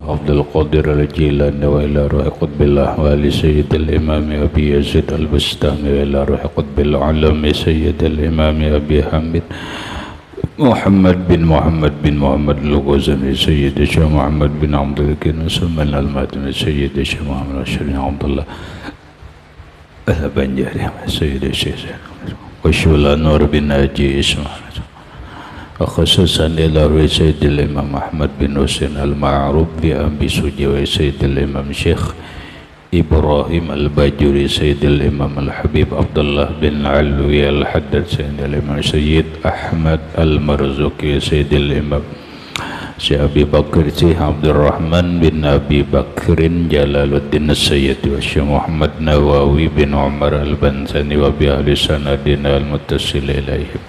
عبد القادر الجيلاني وإلى روح قطب الأحوال سيد الإمام أبي يزيد البستامي وإلى روح قطب العلم سيد الإمام أبي حامد محمد بن محمد الغزني سيد الشيخ محمد بن عبد الكريم سلمان الماتمي سيد الشيخ محمد الشريف عبد الله البنجاري سيد الشيخ وشول نور بن ناجي اسماعيل وخصوصا إلى روح سيد الإمام أحمد بن حسين المعروف بأبي سجوي سيد الإمام شيخ إبراهيم الباجوري سيد الإمام الحبيب عبد الله بن علوي الحداد سيد الإمام سيد أحمد المرزوقي سيد الإمام Syekh Abi Bakr Syekh Abdul Rahman bin Abi Bakrin Jalaluddin Sayyid wa Syekh Muhammad Nawawi bin Umar Al-Bansani wa bi ahli sanadina al-muttasil ilaihim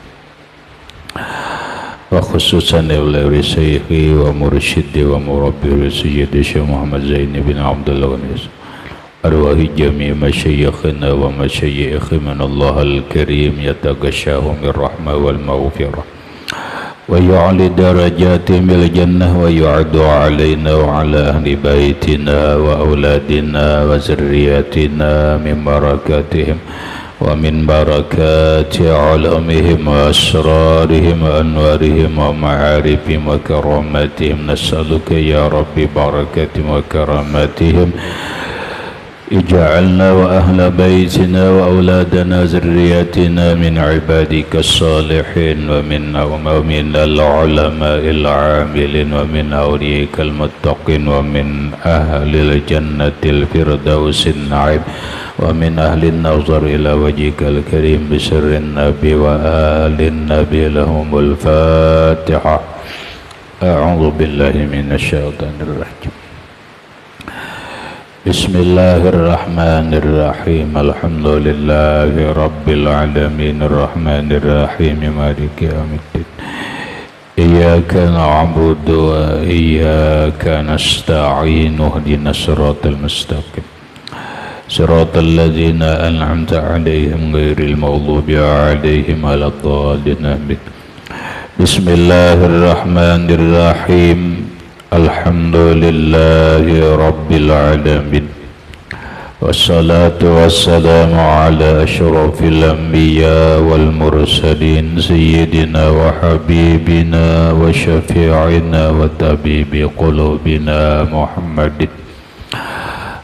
wa khususan oleh Syekhi wa mursyidi wa murabbi Sayyidi Syekh Muhammad Zaini bin Abdullah Ghanis arwahi jami' masyayikhina wa masyayikhi min Allah al-Karim yatagasyahu min rahmah wal maghfirah ويعلي درجاتهم الجنة ويعد علينا وعلى أهل بيتنا وأولادنا وذرياتنا من بركاتهم ومن بركات علمهم وأسرارهم وأنوارهم ومعارفهم وكراماتهم نسألك يا رب بركاتهم وكراماتهم اجعلنا وأهل بيتنا وأولادنا ذرياتنا من عبادك الصالحين ومن العلماء العاملين ومن أوليائك المتقين ومن أهل الجنة الفردوس النعيم ومن أهل النظر إلى وجهك الكريم بسر النبي وآل النبي لهم الفاتحة أعوذ بالله من الشيطان الرجيم Bismillahirrahmanirrahim. Alhamdulillahi Rabbil alamin. Ar-Rahmanirrahim. Maliki yaumiddin. Iyyaka na'budu wa iyyaka nasta'in. Ihdinas siratal mustaqim. Siratal ladzina an'amta 'alaihim ghairil maghdubi 'alaihim waladdallin. Amin. Bismillahirrahmanirrahim. Alhamdulillahi Rabbil Alamin. Wassalatu wassalamu ala ashrafil anbiya wal mursalin Sayyidina wa habibina wa syafi'ina wa tabibi qulubina Muhammadin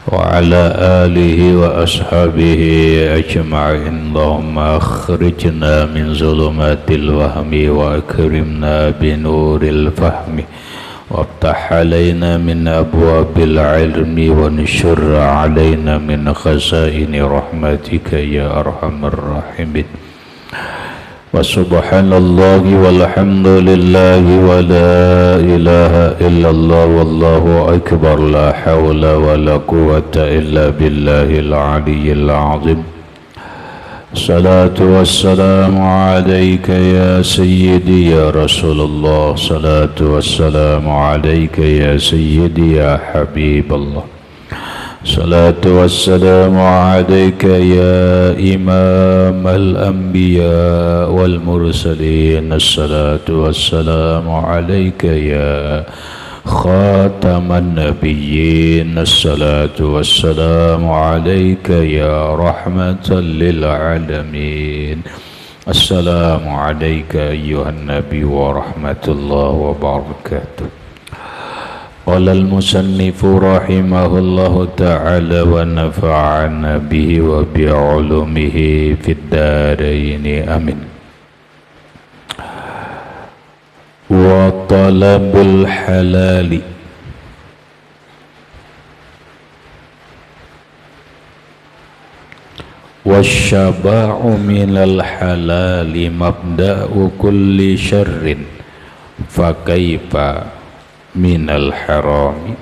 wa ala alihi wa ashabihi ajma'in. Allahumma akhrijna min zulumatil wahmi wa akrimna binuril fahmi وافتح علينا من أبواب العلم وانشر علينا من خزائن رحمتك يا أرحم الراحمين. وسبحان الله والحمد لله ولا إله إلا الله والله أكبر لا حول ولا قوة إلا بالله العلي العظيم. Salatu wassalamu alaika ya sayyidi ya Rasulullah. Salatu wassalamu alaika ya sayyidi ya Habiballah. Salatu wassalamu alaika ya imam al-anbiya wal mursalin. Salatu wassalamu alaika ya khataman nabiyyin. Assalatu wassalamu alayka ya rahmatan lil alamin. Assalamu alayka ayyuhan nabi wa rahmatullahi wa barakatuh. Qala al-musannifu rahimahullahu ta'ala wa nafa'ana bihi wa bi'ulumihi fid daraini amin. Wa talabul halali wasyaba'u minal halali mabda'u kulli syarrin fakaifa minal harami.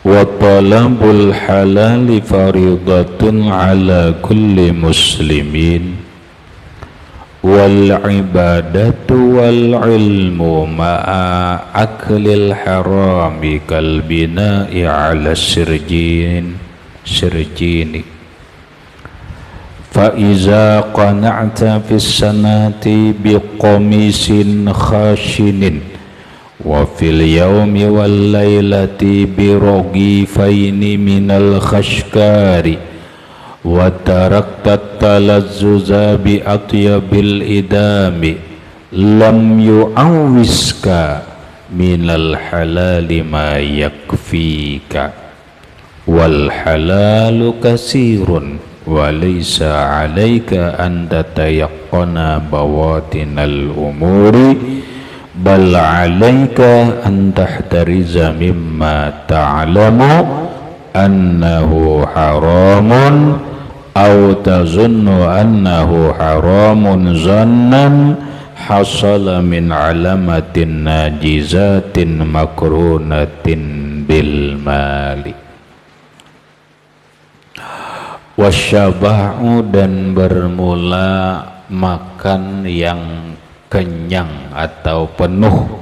Wa talabul halali faridatun ala kulli muslimin wal ibadatu wal ilmu ma'a aklil harami kal bina'i ala sirjini fa iza qana'ta fis sanati biqamisin khashinin wa fil yaumi wal lailati biroghifaini minal khashkari wa tarakta talazzuza bi atyabil idami lam yu'awwiska minal halali ma yakfika wal halalu kasirun wa laysa 'alaika an tatayaqqana bawatinal umuri bal 'alaika an tahtariza mimma ta'lamu annahu haramun aw tazunnu annahu haramun zannan hasala min alamatin najizatin makrunatin bil mali. Wasyaba'u, dan bermula makan yang kenyang atau penuh,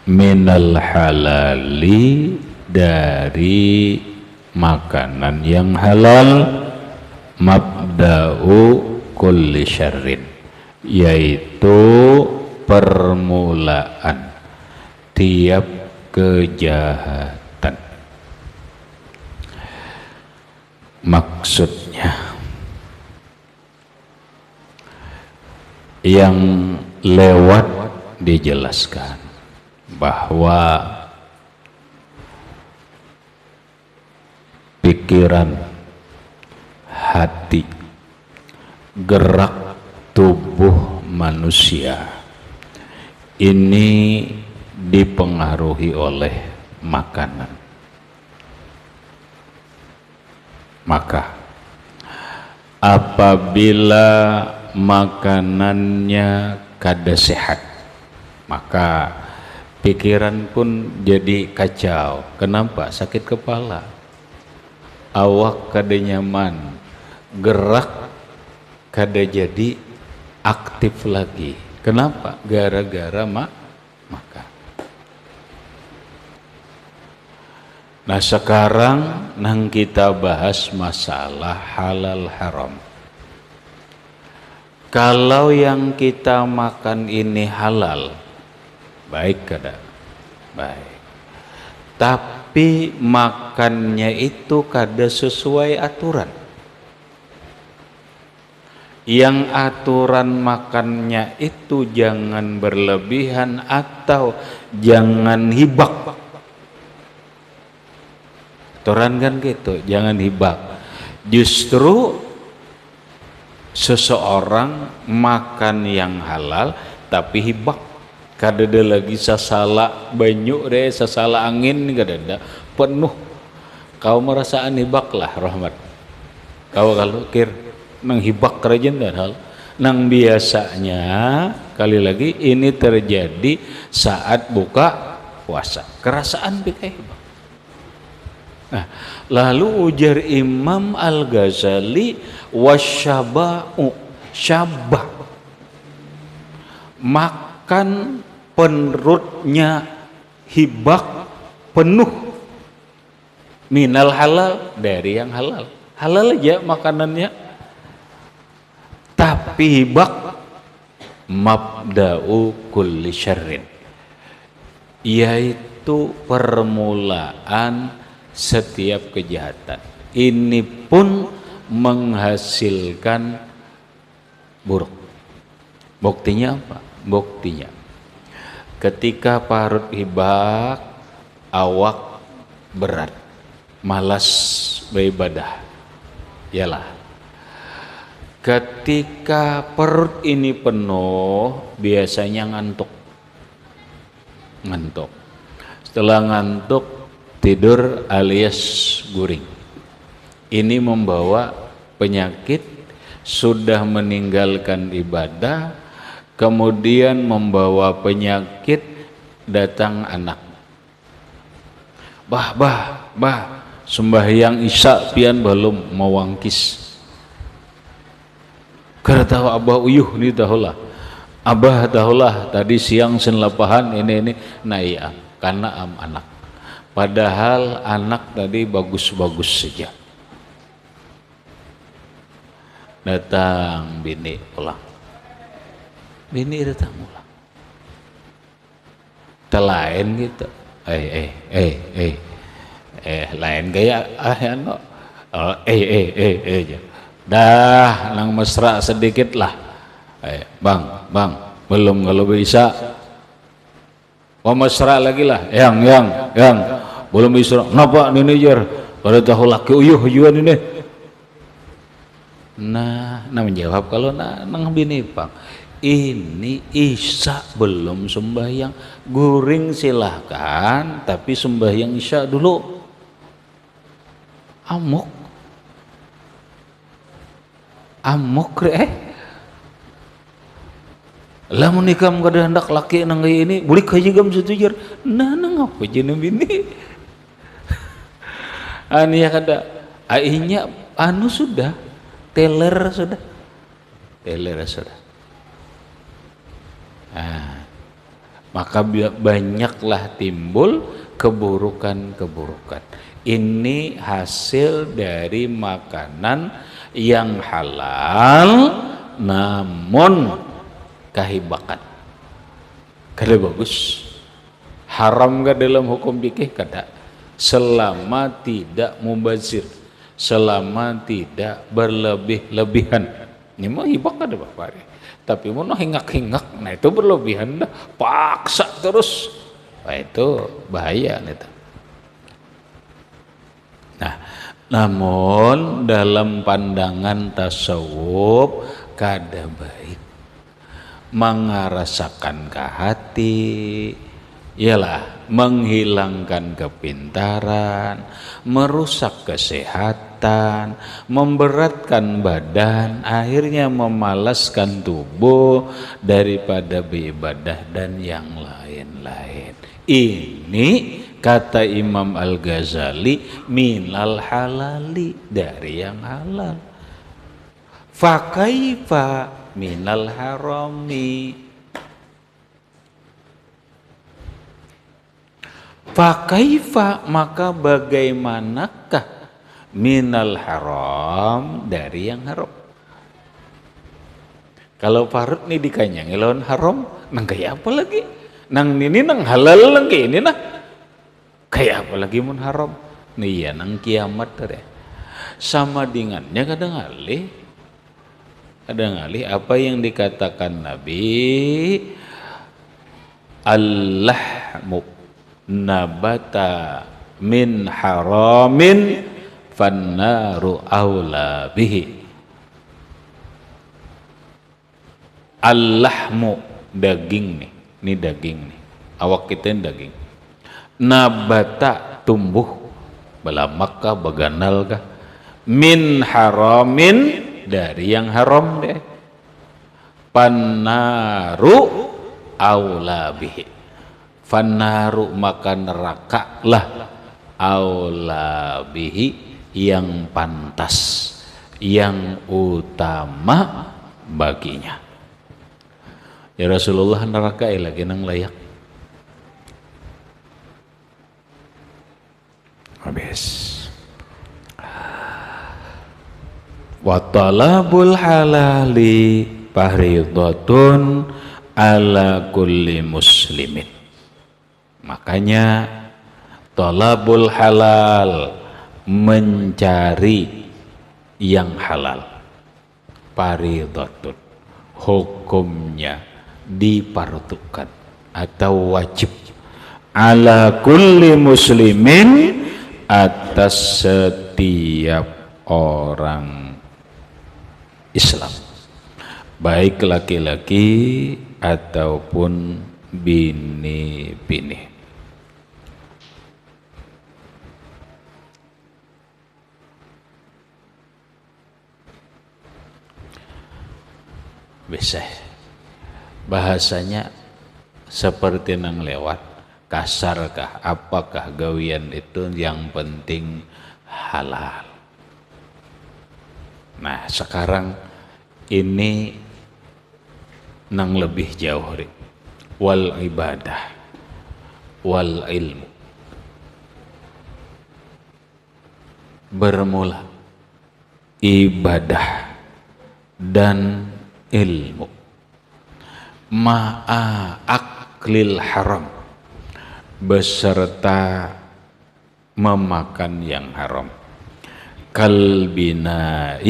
minal halali, dari makanan yang halal, mabda'u kulli syarrin, yaitu permulaan tiap kejahatan. Maksudnya yang lewat dijelaskan bahwa pikiran, hati, gerak tubuh manusia ini dipengaruhi oleh makanan. Maka apabila makanannya kada sehat, maka pikiran pun jadi kacau. Kenapa? Sakit kepala, awak kada nyaman, gerak kada jadi aktif lagi. Kenapa? Gara-gara makan. Nah, sekarang nang kita bahas masalah halal haram. Kalau yang kita makan ini halal, baik kada? Baik. Tapi makannya itu kada sesuai aturan. Yang aturan makannya itu jangan berlebihan atau jangan hibak. Aturan kan gitu, jangan hibak. Justru seseorang makan yang halal tapi hibak, kada ada lagi sasala banyu deh, sasala angin, kada ada, penuh. Kau merasaan hibak lah Rahmat. Kau kalau kir nang hibak kerajaan dan hal nang biasanya kali lagi ini terjadi saat buka puasa, kerasaan bikai hibak. Nah, lalu ujar Imam Al-Ghazali, wasyaba'u, syabah, makan perutnya hibak penuh, minal halal, dari yang halal. Halal aja makanannya, tapi hibak mabda'u kulli syarrin, yaitu permulaan setiap kejahatan. Ini pun menghasilkan buruk. Buktinya apa? Buktinya ketika parut hibak, awak berat, malas beribadah. Yalah. Ketika perut ini penuh, biasanya ngantuk. Setelah ngantuk, tidur alias guring. Ini membawa penyakit, sudah meninggalkan ibadah, kemudian membawa penyakit, datang anak. Bah, sembahyang isya pian belum mawangkis. Kada tahu abah uyuh ni tahulah. Abah tahulah tadi siang sen lapahan ini. Nah iya, karena anak. Padahal anak tadi bagus-bagus saja. Datang bini pulang. Bini datang pulang. Telain gitu. Lain gaya anu. Dah nang mesra sedikit lah. Bang, belum kalau bisa. Oh mesra lagi lah. Yang. Belum bisa. Napa ini jar? Pada tahu laki uyuh-uyuhan ini. Nah menjawab kalau nang bini Bang. Ini isya belum sembahyang, guring silahkan, tapi sembahyang isya dulu. Amuk lah menikah kada hendak laki nang ini boleh kaji gam setujar ngapa jeneng bini ya kada ainya sudah teler sudah. Maka banyaklah timbul keburukan-keburukan. Ini hasil dari makanan yang halal namun kahibakan. Kada bagus. Haram gak dalam hukum fikih? Kada. Selama tidak mubazir, selama tidak berlebih-lebihan. Ini mah hibak kada apa-apa. Tapi mau hingak-hingak, nah itu berlebihan dah, paksa terus, nah itu bahaya itu. Nah, namun dalam pandangan tasawuf kada baik mengarasakan ke hati, ialah menghilangkan kepintaran, merusak kesehatan, memberatkan badan, akhirnya memalaskan tubuh daripada beribadah dan yang lain-lain. Ini kata Imam Al-Ghazali minal halali, dari yang halal. Fakaifa minal harami. Fakaifa, maka bagaimanakah minal haram, dari yang haram. Kalau parut nih dikanyangi lawan haram, nang kayak apa lagi? Nang ini nang halal lagi ini nah. Kayak apa lagi mun haram? Nih ya nang kiamat deh. Sama dengannya kadang ngalih apa yang dikatakan Nabi, Allahmu nabata min haramin fannaru aula bihi. Allahmu daging nih, ini daging nih, awak kita ini daging. Nabata tumbuh, belamak kah, baganal kah, min haramin, dari yang haram deh. Pannaru aula bihi, fannaru maka neraka lah, aula bihi yang pantas, yang utama baginya. Ya Rasulullah, neraka lagi nang layak. Habis. Wa talabul halali faridatun ala kulli muslimin. Makanya talabul halal, mencari yang halal, faridatun, hukumnya dipartukan atau wajib, ala kulli muslimin, atas setiap orang Islam, baik laki-laki ataupun bini-bini. Bisa bahasanya seperti nang lewat, kasarkah apakah gawian itu, yang penting halal. Nah sekarang ini nang lebih jauh, wal ibadah wal ilmu. Bermula ibadah dan ilmu, ma'a aklil haram, beserta memakan yang haram. Kalbinai,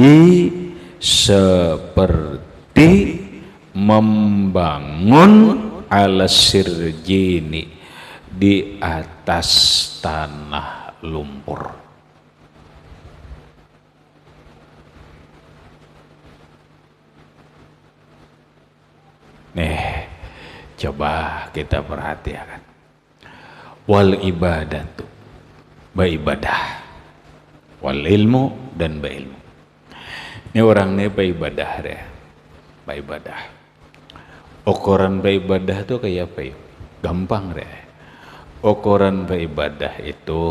seperti membangun ala sirjini, di atas tanah lumpur. Nih, coba kita perhatikan. Wal ibadatu, beribadah. Wal ilmu, dan berilmu. Ini orang ini beribadah deh. Beribadah. Ukuran beribadah itu kayak apa ya? Gampang deh. Ukuran beribadah itu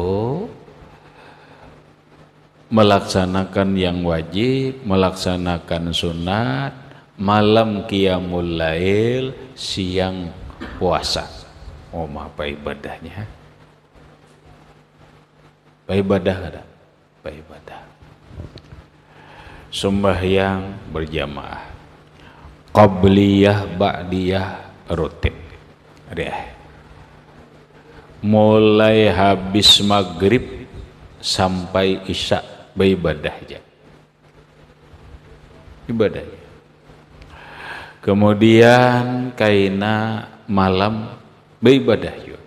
melaksanakan yang wajib, melaksanakan sunat, malam qiyamul lail, siang puasa. Oh, apa ibadahnya? Beribadah ada. Beribadah. Sembahyang berjamaah. Qabliyah, ba'diyah rutin. Mulai habis maghrib sampai isya beribadah aja. Ibadah. Kemudian kaina malam beribadah juga.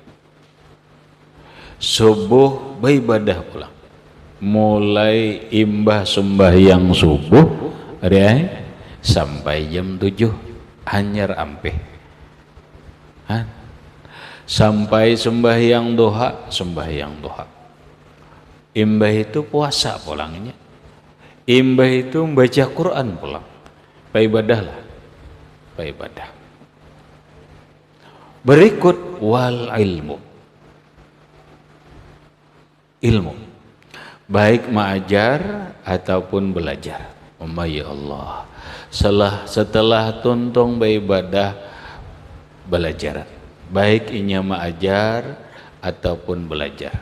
Subuh beribadah pulang. Mulai imbah sembahyang subuh sampai jam 7 anyar ampe. Sampai sembahyang duha, imbah itu puasa pulangnya. Imbah itu membaca Quran pulang. Beribadahlah. Beribadah. Berikut wal ilmu. Ilmu. Baik mengajar ataupun belajar. Ya Allah. Setelah tuntung beribadah, belajar. Baik inya mengajar ataupun belajar.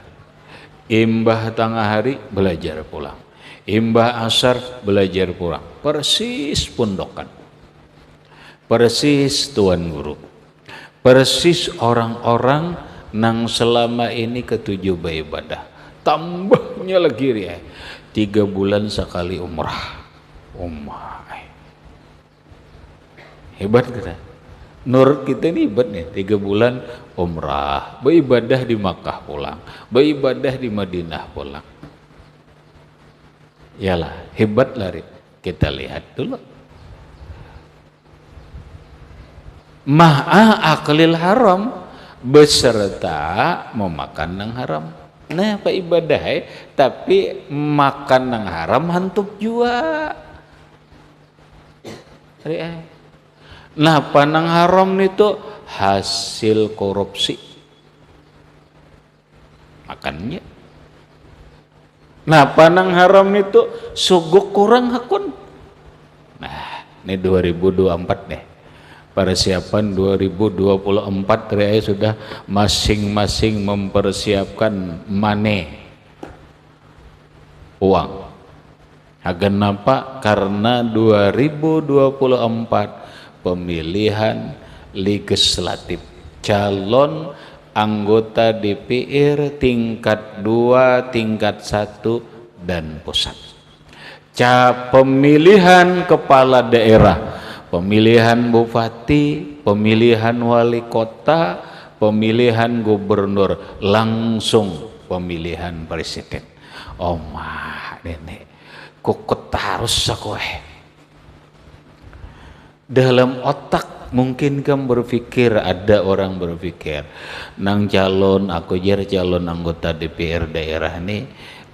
Imbah tengah hari belajar pulang. Imbah asar belajar pulang. Persis pondokan. Persis tuan guru. Persis orang-orang nang selama ini ketujuh beribadah. Tambahnya lagi ya, 3 bulan sekali umrah. Hebat kita. Nur kita ini hebat nih, 3 bulan umrah, beribadah di Makkah pulang, beribadah di Madinah pulang. Yalah, hebat lari. Kita lihat dulu. Ma'a aklil haram, beserta memakan yang haram. Nah, apa ibadah tapi makan yang haram hantuk jua. Nah, panang haram itu hasil korupsi makannya. Nah, panang haram itu suguk kurang hakun. Nah, ini 2024 deh. Persiapan 2024 sudah masing-masing mempersiapkan money, uang. Agen apa? Karena 2024 pemilihan legislatif, calon anggota DPR tingkat 2, tingkat 1 dan pusat. Pemilihan kepala daerah, pemilihan bupati, pemilihan wali kota, pemilihan gubernur, langsung pemilihan presiden. Omah nenek, kukut harus aku dalam otak mungkin kamu berpikir, ada orang berpikir nang calon aku jar calon anggota DPR daerah ini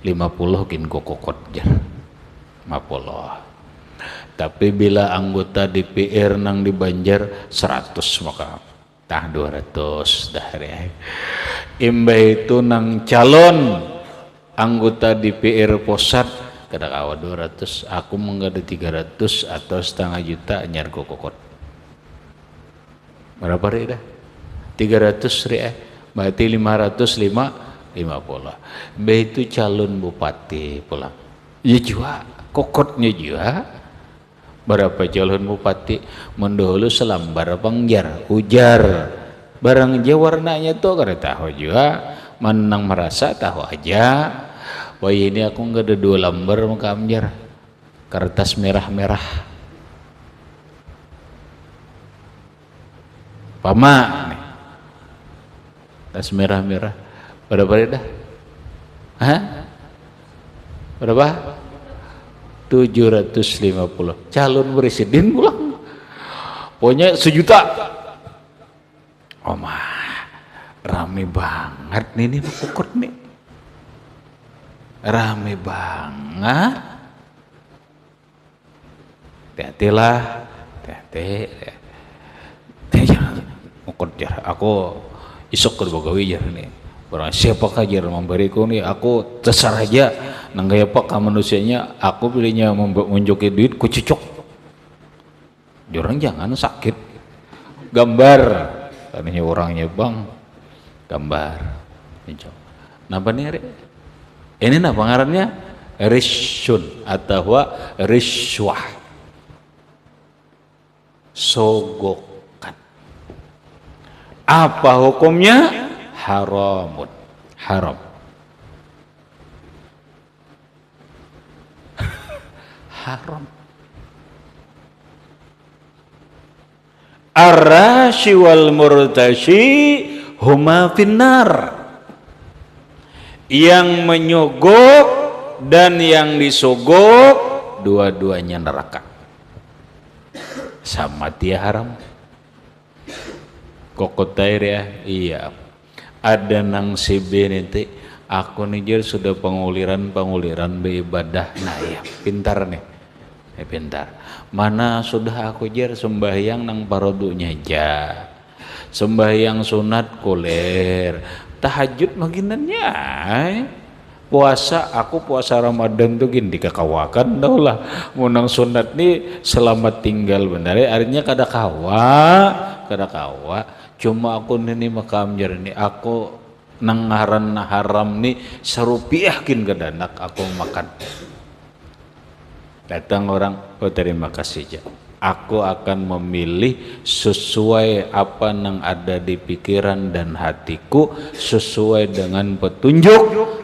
50 kin kokot jar 50. Tapi bila anggota DPR nang di Banjar 100 maka tah 200 dah ya. Imbah itu nang calon anggota DPR pusat kada kawa 200, aku menggada 300 atau setengah juta nyar kokot. Berapa ri dah? 300 ri berarti 550. Bah itu calon bupati pulang. Ya juga kokotnya juga. Berapa calon bupati mendahulu selambar pengjar ujar barang aja warnanya tuh kada tahu juga, menang merasa tahu aja. Wah ini aku nggak ada 2 lembar muka amjar kertas merah-merah. Pama nih. Kertas merah-merah. Berapa dah? Hah? Berapa? 750. Calon presiden pulang. Pokoknya 1 juta. Oh mah, rame banget nih ukur nih. Rame banget. Hati-hatilah, hati-hati. Jangan ukur jar. Aku isok ke Bogawi jar nih. Orang siapakah jar memberiku nih? Aku terserah aja. Nanggaya apakah manusianya? Aku pilihnya menjoki duit, ku cocok. Jorang jangan sakit. Gambar. Tadinya orangnya bang. Gambar. Napa nih? Ini apa ngarannya? Rishun atau rishwah. Sogokan. Apa hukumnya? Haramun. Haram. Haram. Ar-rashi wal murtashi huma finnar. Yang menyogok dan yang disogok dua-duanya neraka. Sama dia haram. Kokotair ya, iya. Ada nang CB nanti, aku nih sudah penguliran beribadah. Nah ya, pintar nih, pintar. Mana sudah aku jar sembahyang nang parodunya aja, sembahyang sunat kuler, tahajud maginannya. Puasa, aku puasa Ramadan tuh gini dikakawakan dah lah. Munang sunat nih selamat tinggal benar. Artinya kada kawa. Cuma aku ini makam jar nih, aku nangaran haram nih serupiahkin ke danak aku makan. Datang orang, oh terima kasih aja. Aku akan memilih sesuai apa yang ada di pikiran dan hatiku, sesuai dengan petunjuk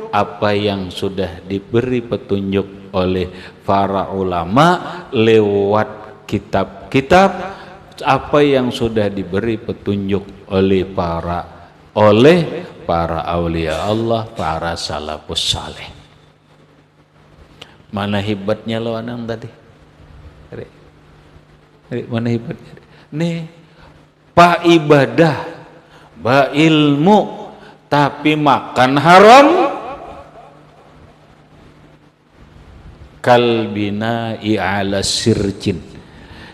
apa yang sudah diberi petunjuk oleh para ulama lewat kitab-kitab, apa yang sudah diberi petunjuk oleh para aulia Allah, para salafus saleh. Mana hebatnya lawanang tadi? Mana hebatnya? Nih, pak ibadah, ba ilmu, tapi makan haram. Kalbina i'ala sirjin,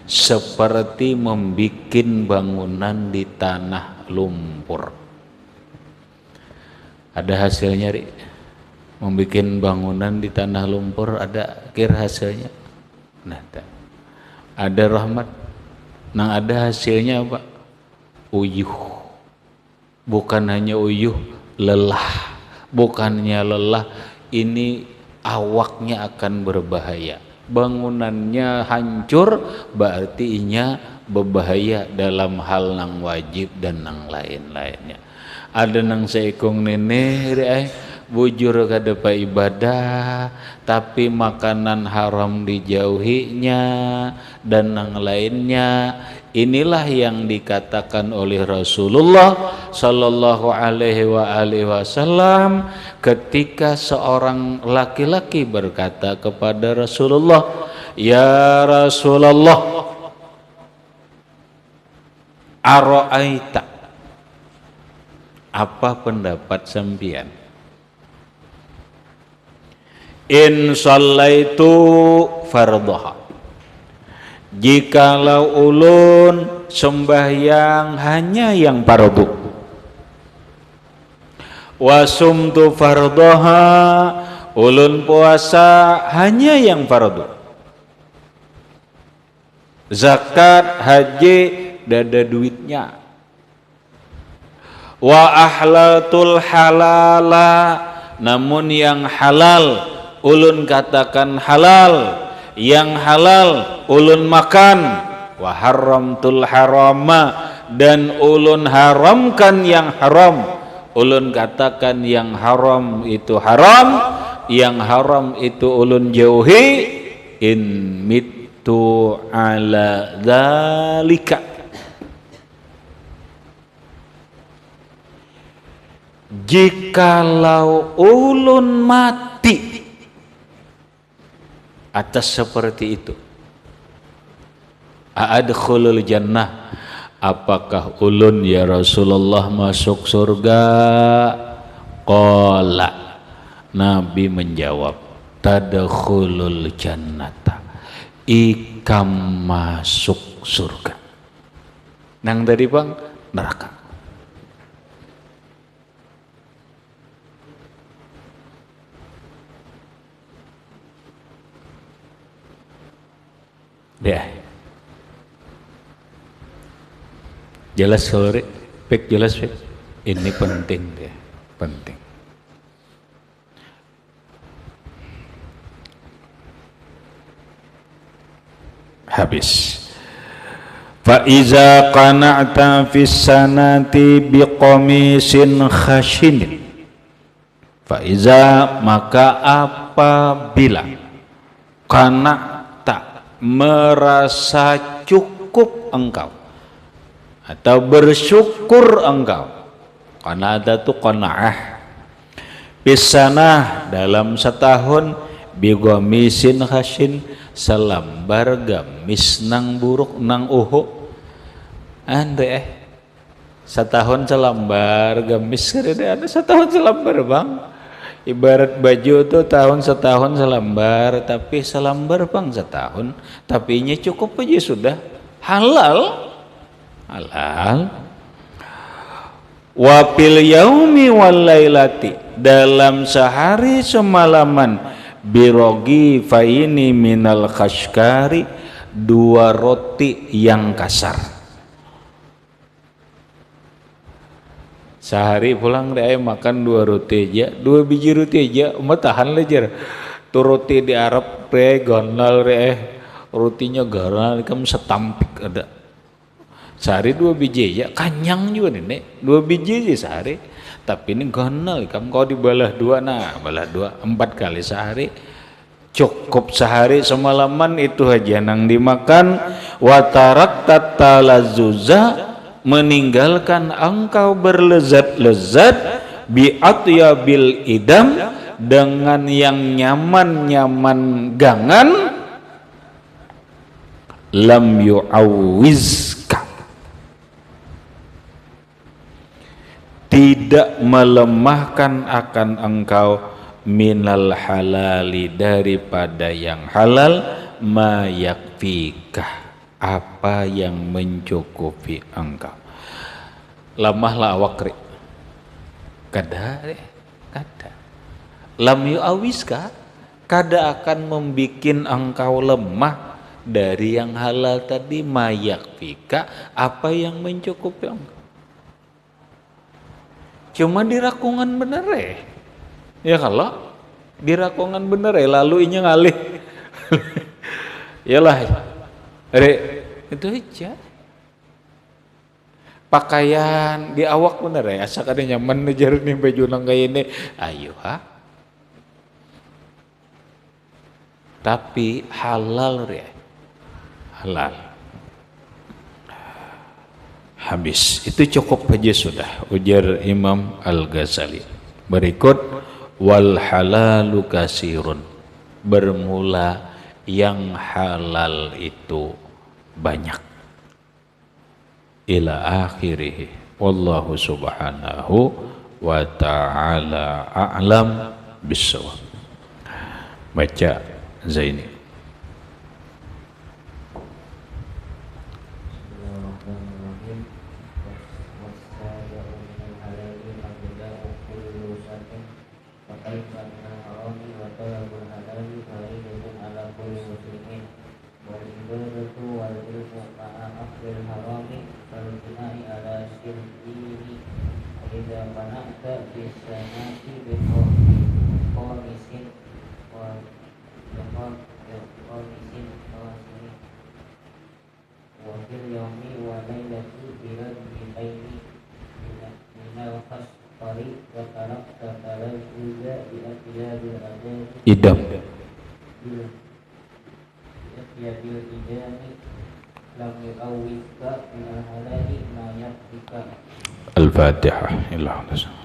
seperti membikin bangunan di tanah lumpur. Ada hasilnya, Ri? Membikin bangunan di tanah lumpur ada kira hasilnya? Nah, ada rahmat. Nah, ada hasilnya apa? Uyuh. Bukan hanya uyuh, lelah. Bukannya lelah, ini awaknya akan berbahaya. Bangunannya hancur, berarti inya berbahaya dalam hal nang wajib dan nang lain-lainnya. Ada nang seekong nenek bujur kada pa ibadah, tapi makanan haram dijauhinya dan nang lainnya. Inilah yang dikatakan oleh Rasulullah sallallahu alaihi wasallam ketika seorang laki-laki berkata kepada Rasulullah, "Ya Rasulullah, ara'aita, apa pendapat sampian? In shallaitu fardhaha, jikalau ulun sembahyang hanya yang fardu, wa sumtu fardhaha, ulun puasa hanya yang fardu, zakat haji dada duitnya, wa ahlatul halala, namun yang halal ulun katakan halal, yang halal ulun makan, wa haramtul harama, dan ulun haramkan yang haram. Ulun katakan yang haram itu haram, yang haram itu ulun jauhi. In mittu ala dzalika, jikalau ulun mati atas seperti itu, adkhulul jannah, apakah ulun ya Rasulullah masuk surga? Qala, Nabi menjawab, tadkhulul jannata, ikam masuk surga. Nang tadi bang, neraka. Deh, jelas sore, pek jelas pek. Ini penting deh, penting. Habis. Fa iza qana'ta fis sanati biqamisin khashin. Fa iza, maka apabila qana'ta, merasa cukup engkau atau bersyukur engkau, qana'ata itu qana'ah, bisanah dalam setahun, biqamisin khashin, selambar gamis nang buruk nang uhu. Andre setahun selambar gamis, ada setahun selambar bang. Ibarat baju tuh setahun selambar, tapi selambar bang setahun, tapi ini cukup aja sudah halal. Halal. Wa fil yaumi wal lailati, dalam sehari semalaman, birogi faini minal khashkari, 2 roti yang kasar. Sehari pulang dia makan 2 roti aja, 2 biji roti aja, tahan lejar. Tuh roti di Arab gonal rotinya gonal, kamu setampik ada. Sehari 2 biji aja, kanyang juga nih, 2 biji aja sehari. Tapi ini gonal, kamu kalau dibalah 2, nah balah 2, 4 kali sehari. Cukup sehari semalaman itu aja nang dimakan. Watarak tatalazuza, meninggalkan engkau berlezat-lezat, bi'atyabil idam, dengan yang nyaman-nyaman gangan, lam yu'awwizka, tidak melemahkan akan engkau, minal halali, daripada yang halal, ma yakfika, apa yang mencukupi engkau. Lemahlah awak kada lam yu'awiska, kada akan membikin engkau lemah dari yang halal tadi, ma yakfika, apa yang mencukupi engkau. Cuma dirakungan bener ya kalau dirakungan bener lalu inya ngalih yalah itu aja. Pakaian di awak bener asa kada nyaman nejar nih baju nang kayak ini, ayo tapi halal halal. Habis itu cukup aja sudah, ujar Imam Al-Ghazali. Berikut, wal halalu kasirun, bermula yang halal itu banyak, ila akhirih. Wallahu subhanahu wa ta'ala a'lam bissawab. Baca Zaini. idam. Al-Fatihah.